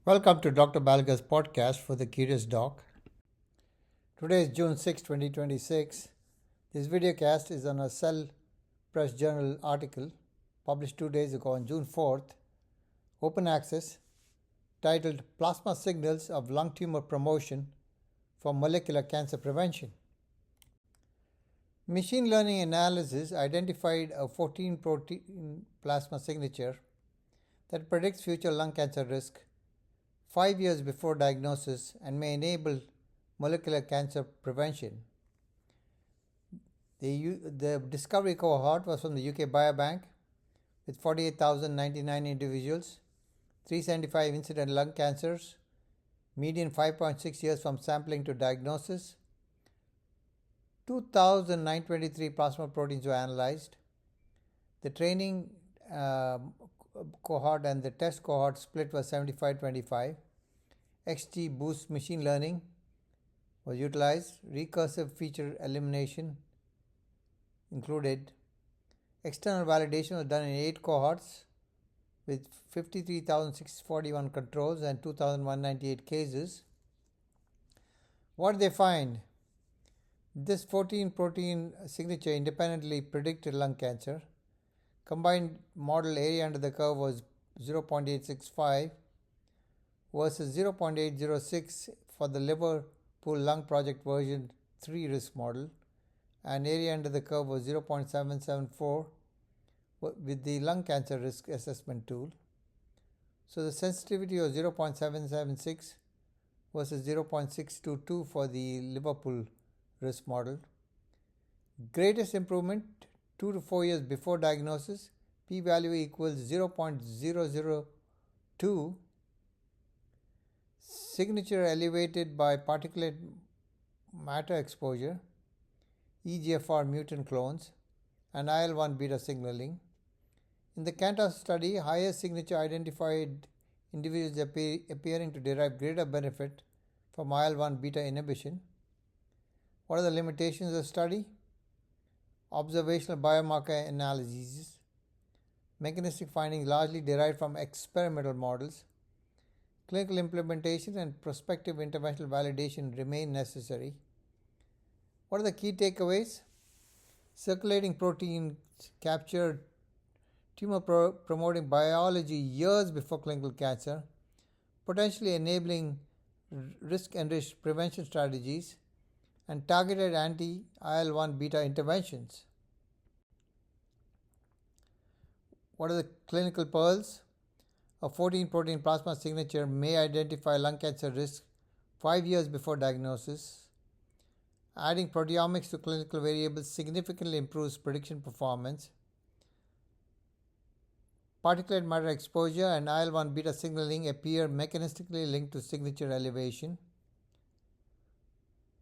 Welcome to Dr. Balga's podcast for the Curious Doc. Today is June 6, 2026. This videocast is on a Cell Press Journal article published 2 days ago on June 4th, open access, titled Plasma Signals of Lung Tumor Promotion for Molecular Cancer Prevention. Machine learning analysis identified a 14-protein plasma signature that predicts future lung cancer risk 5 years before diagnosis and may enable molecular cancer prevention. The discovery cohort was from the UK Biobank with 48,099 individuals, 375 incident lung cancers, median 5.6 years from sampling to diagnosis. 2,923 plasma proteins were analyzed. The training cohort and the test cohort split was 75-25. XGBoost machine learning was utilized. Recursive feature elimination included. External validation was done in 8 cohorts with 53,641 controls and 2,198 cases. What did they find? This 14-protein signature independently predicted lung cancer. Combined model area under the curve was 0.865 versus 0.806 for the Liverpool Lung Project version 3 risk model, and area under the curve was 0.774 with the lung cancer risk assessment tool. So the sensitivity was 0.776 versus 0.622 for the Liverpool risk model. Greatest improvement 2 to 4 years before diagnosis, p-value equals 0.002, signature elevated by particulate matter exposure, EGFR mutant clones, and IL-1 beta signaling. In the CANTOS study, higher signature identified individuals appearing to derive greater benefit from IL-1 beta inhibition. What are the limitations of the study? Observational biomarker analyses, mechanistic findings largely derived from experimental models. Clinical implementation and prospective interventional validation remain necessary. What are the key takeaways? Circulating proteins capture tumor-promoting biology years before clinical cancer, potentially enabling risk-enriched prevention strategies and targeted anti-IL-1 beta interventions. What are the clinical pearls? A 14-protein plasma signature may identify lung cancer risk 5 years before diagnosis. Adding proteomics to clinical variables significantly improves prediction performance. Particulate matter exposure and IL-1 beta signaling appear mechanistically linked to signature elevation.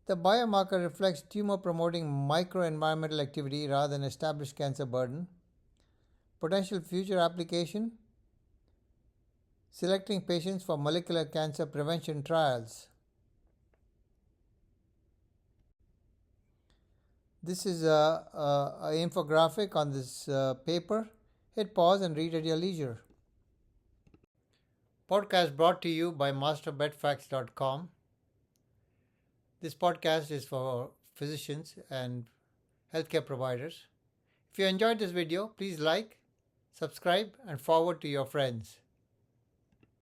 The biomarker reflects tumor-promoting microenvironmental activity rather than established cancer burden. Potential future application: selecting patients for molecular cancer prevention trials. This is an infographic on this paper. Hit pause and read at your leisure. Podcast brought to you by masterbedfacts.com. This podcast is for physicians and healthcare providers. If you enjoyed this video, please like, subscribe, and forward to your friends.